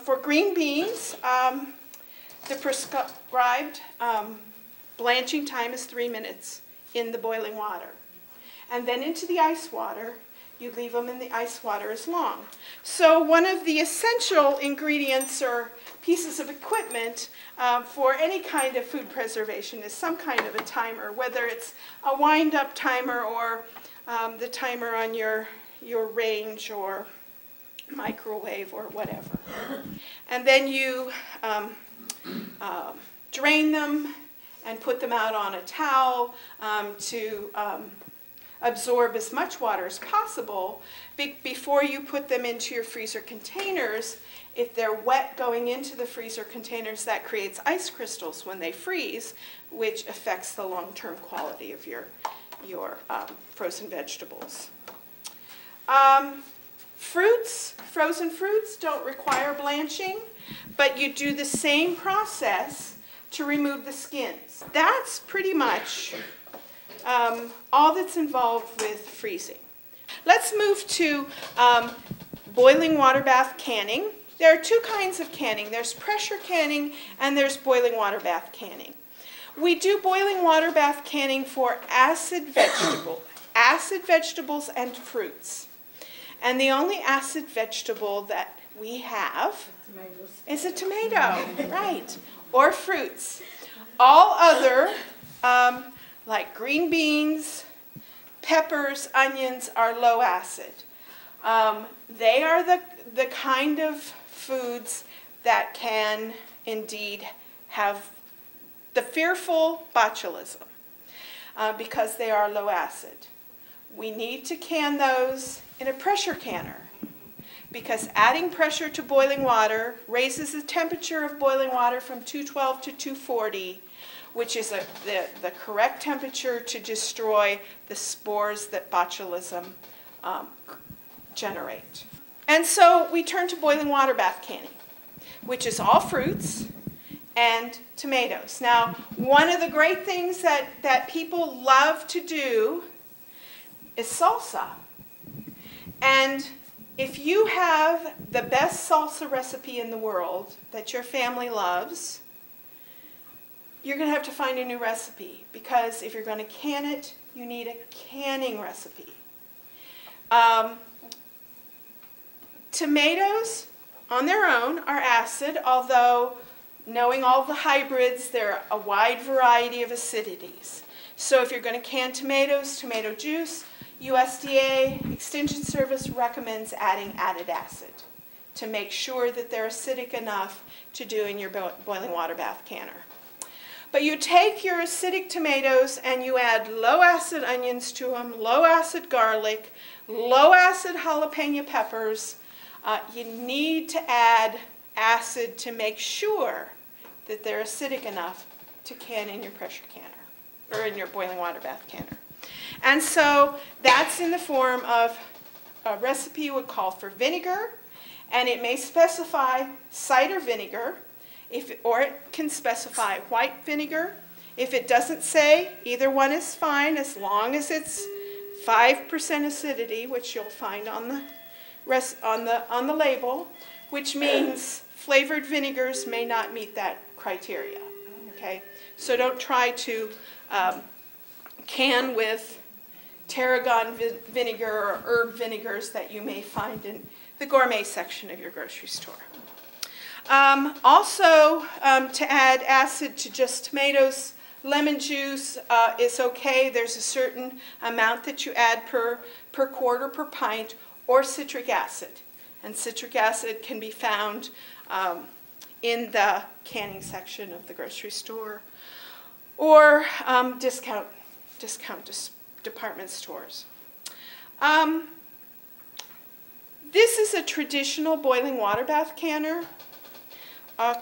for green beans, the prescribed blanching time is 3 minutes in the boiling water. And then into the ice water, you leave them in the ice water as long. So one of the essential ingredients or pieces of equipment for any kind of food preservation is some kind of a timer, whether it's a wind-up timer or the timer on your range or microwave or whatever. And then you drain them and put them out on a towel to absorb as much water as possible before you put them into your freezer containers. If they're wet going into the freezer containers, that creates ice crystals when they freeze, which affects the long-term quality of your frozen vegetables. Frozen fruits don't require blanching, but you do the same process to remove the skins. That's pretty much all that's involved with freezing. Let's move to boiling water bath canning. There are two kinds of canning. There's pressure canning and there's boiling water bath canning. We do boiling water bath canning for acid vegetables and fruits. And the only acid vegetable that we have is a tomato, right, or fruits. All other, like green beans, peppers, onions, are low acid. They are the kind of foods that can indeed have the fearful botulism because they are low acid. We need to can those in a pressure canner because adding pressure to boiling water raises the temperature of boiling water from 212 to 240, which is the correct temperature to destroy the spores that botulism generate. And so we turn to boiling water bath canning, which is all fruits and tomatoes. Now, one of the great things that people love to do is salsa. And if you have the best salsa recipe in the world that your family loves, you're going to have to find a new recipe, because if you're going to can it, you need a canning recipe. Tomatoes on their own are acid, although knowing all the hybrids, there are a wide variety of acidities. So if you're going to can tomatoes, tomato juice, USDA Extension Service recommends adding added acid to make sure that they're acidic enough to do in your boiling water bath canner. But you take your acidic tomatoes and you add low acid onions to them, low acid garlic, low acid jalapeno peppers. You need to add acid to make sure that they're acidic enough to can in your pressure canner or in your boiling water bath canner. And so that's in the form of a recipe would call for vinegar, and it may specify cider vinegar, or it can specify white vinegar. If it doesn't say, either one is fine as long as it's 5% acidity, which you'll find on the label, which means flavored vinegars may not meet that criteria. Okay, so don't try to can with tarragon vinegar or herb vinegars that you may find in the gourmet section of your grocery store. Also, to add acid to just tomatoes, lemon juice is okay. There's a certain amount that you add per quart or per pint, or citric acid. And citric acid can be found in the canning section of the grocery store or discount department stores. This is a traditional boiling water bath canner.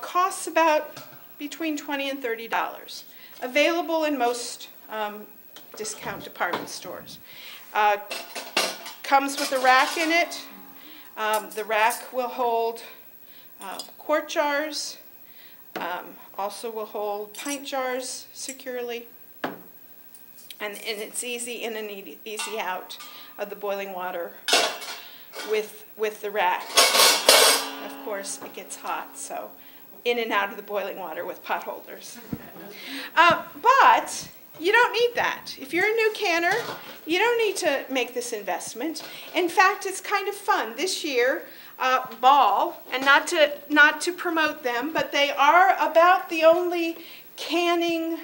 Costs about between $20 and $30. Available in most discount department stores. Comes with a rack in it. The rack will hold quart jars. Also will hold pint jars securely. And it's easy in and easy out of the boiling water with the rack. Of course, it gets hot, so in and out of the boiling water with pot holders. But you don't need that. If you're a new canner, you don't need to make this investment. In fact, it's kind of fun. This year, Ball, and not to promote them, but they are about the only canning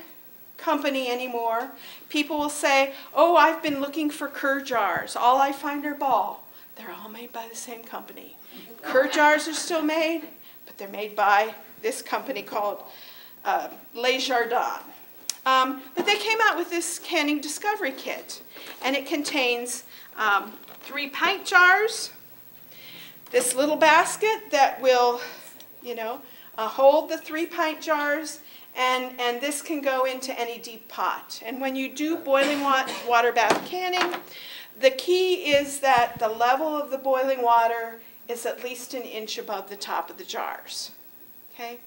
company anymore. People will say, oh, I've been looking for Kerr jars. All I find are Ball. They're all made by the same company. Kerr jars are still made, but they're made by this company called Les Jardins. But they came out with this canning discovery kit, and it contains 3 pint jars, this little basket that will, hold the 3 pint jars, and this can go into any deep pot. And when you do boiling water bath canning, the key is that the level of the boiling water is at least 1 inch above the top of the jars. Okay?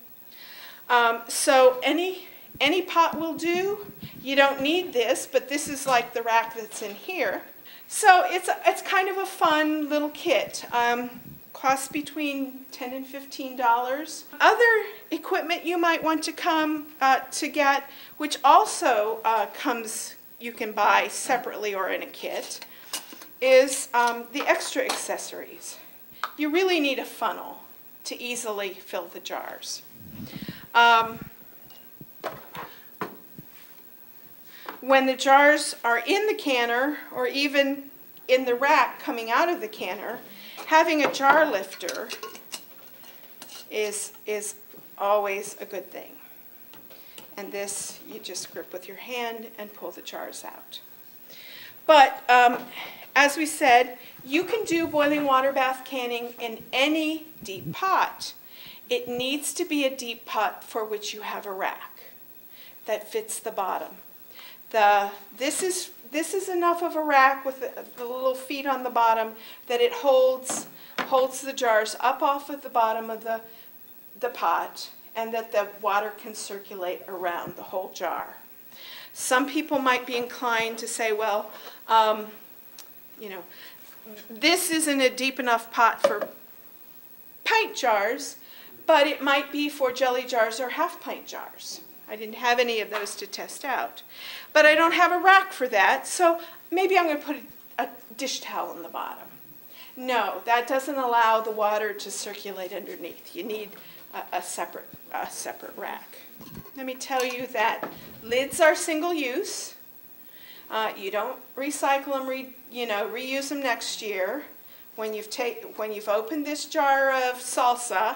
So any pot will do. You don't need this, but this is like the rack that's in here. So it's kind of a fun little kit. Costs between $10 and $15. Other equipment you might want to come to get, which also you can buy separately or in a kit, is the extra accessories. You really need a funnel to easily fill the jars. When the jars are in the canner, or even in the rack coming out of the canner, having a jar lifter is always a good thing. And this, you just grip with your hand and pull the jars out. But as we said, you can do boiling water bath canning in any deep pot. It needs to be a deep pot for which you have a rack that fits the bottom. This is enough of a rack with the little feet on the bottom that it holds the jars up off of the bottom of the pot, and that the water can circulate around the whole jar. Some people might be inclined to say, well, this isn't a deep enough pot for pint jars, but it might be for jelly jars or half-pint jars. I didn't have any of those to test out. But I don't have a rack for that, so maybe I'm going to put a dish towel on the bottom. No, that doesn't allow the water to circulate underneath. You need a separate rack. Let me tell you that lids are single use. You don't recycle them, reuse them next year. When you've opened this jar of salsa,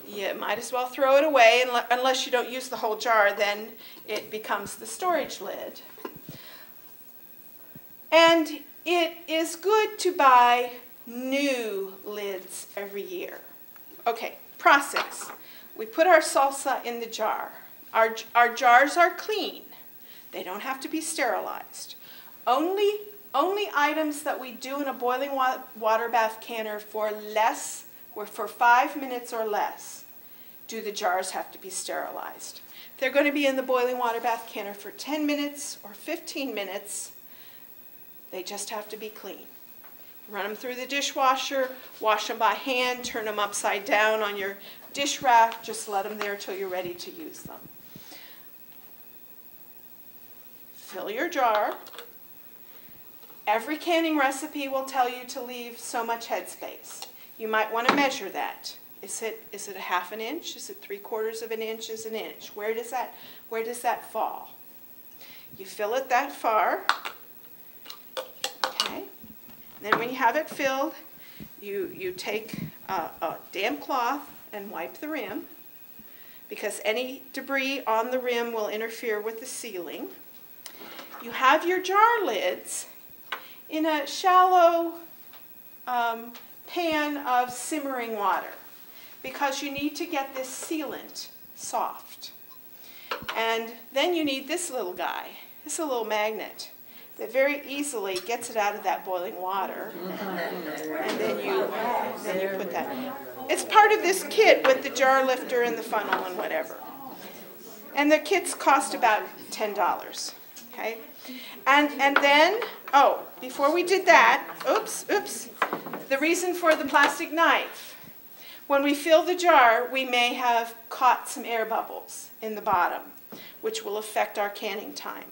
you might as well throw it away, unless you don't use the whole jar, then it becomes the storage lid. And it is good to buy new lids every year. Okay, process. We put our salsa in the jar. Our jars are clean. They don't have to be sterilized. Only items that we do in a boiling water bath canner for 5 minutes or less, do the jars have to be sterilized. If they're going to be in the boiling water bath canner for 10 minutes or 15 minutes, they just have to be clean. Run them through the dishwasher, wash them by hand, turn them upside down on your dish rack, just let them there till you're ready to use them. Fill your jar. Every canning recipe will tell you to leave so much headspace. You might want to measure that. Is it a 1/2 inch? Is it 3/4 of an inch? Is an inch? Where does that fall? You fill it that far. Okay. And then when you have it filled, you take a damp cloth and wipe the rim, because any debris on the rim will interfere with the sealing. You have your jar lids in a shallow pan of simmering water, because you need to get this sealant soft. And then you need this little guy. This is a little magnet that very easily gets it out of that boiling water. And then you put that. It's part of this kit with the jar lifter and the funnel and whatever. And the kits cost about $10. Okay? And then, before we did that, oops, the reason for the plastic knife. When we fill the jar, we may have caught some air bubbles in the bottom, which will affect our canning time.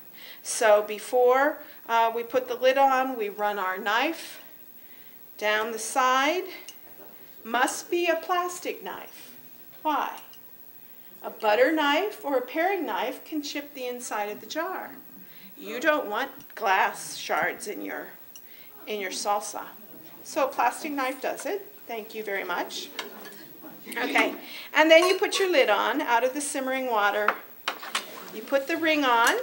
So before we put the lid on, we run our knife down the side. Must be a plastic knife. Why? A butter knife or a paring knife can chip the inside of the jar. You don't want glass shards in your salsa. So a plastic knife does it. Thank you very much. Okay, and then you put your lid on out of the simmering water. You put the ring on,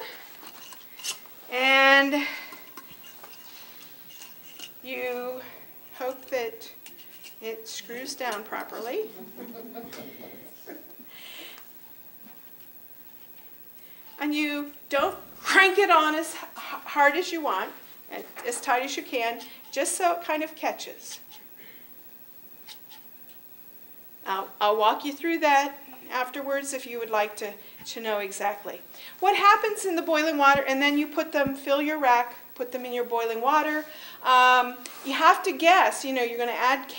and you hope that it screws down properly. And you don't crank it on as hard as you want, as tight as you can, just so it kind of catches. I'll walk you through that afterwards if you would like to know exactly. What happens in the boiling water, and then you fill your rack, put them in your boiling water. You have to guess, you're going to add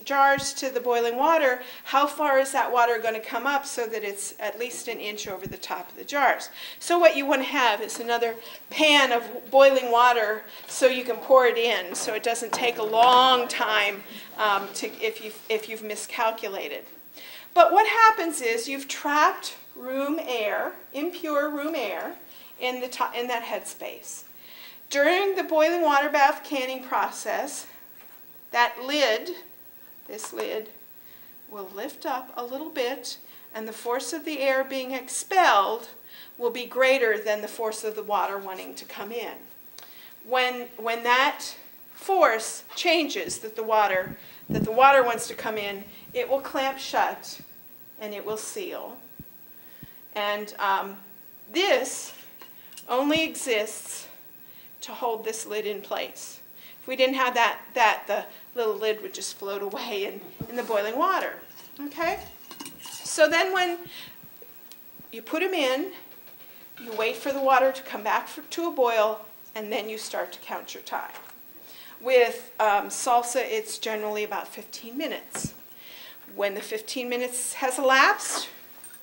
jars to the boiling water. How far is that water going to come up so that it's at least an inch over the top of the jars? So what you want to have is another pan of boiling water so you can pour it in, so it doesn't take a long time if you've miscalculated. But what happens is you've trapped room air, impure room air, in that headspace. During the boiling water bath canning process, this lid, will lift up a little bit, and the force of the air being expelled will be greater than the force of the water wanting to come in. When that force changes, that the water wants to come in, it will clamp shut and it will seal. And this only exists to hold this lid in place. If we didn't have that, the little lid would just float away in the boiling water. Okay? So then when you put them in, you wait for the water to come back to a boil, and then you start to count your time. With salsa, it's generally about 15 minutes. When the 15 minutes has elapsed,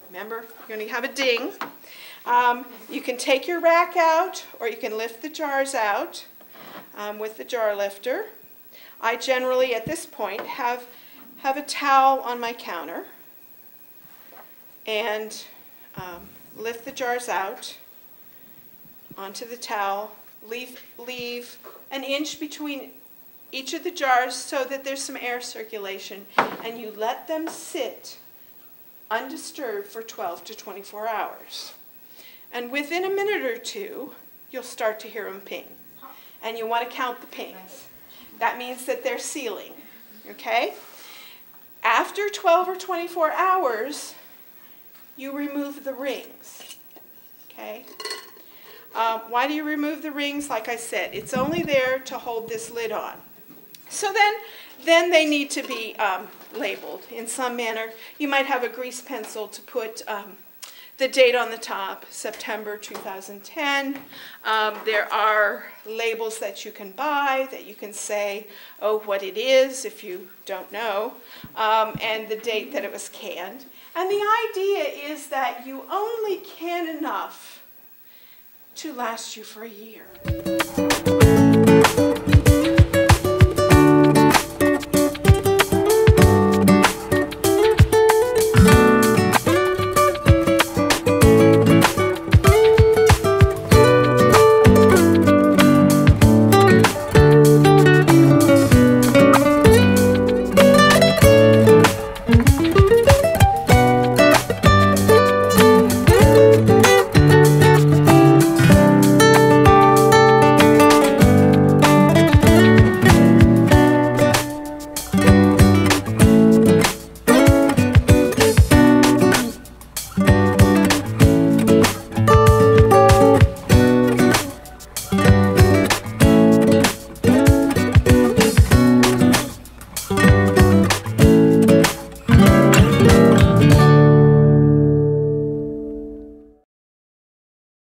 remember, you're going to have a ding. You can take your rack out, or you can lift the jars out with the jar lifter. I generally, at this point, have a towel on my counter and lift the jars out onto the towel. Leave an inch between each of the jars so that there's some air circulation, and you let them sit undisturbed for 12 to 24 hours. And within a minute or two, you'll start to hear them ping. And you want to count the pings. That means that they're sealing, okay? After 12 or 24 hours, you remove the rings, okay? Why do you remove the rings? Like I said, it's only there to hold this lid on. So then they need to be labeled in some manner. You might have a grease pencil to put the date on the top, September 2010. There are labels that you can buy that you can say, oh, what it is if you don't know, and the date that it was canned. And the idea is that you only can enough to last you for a year.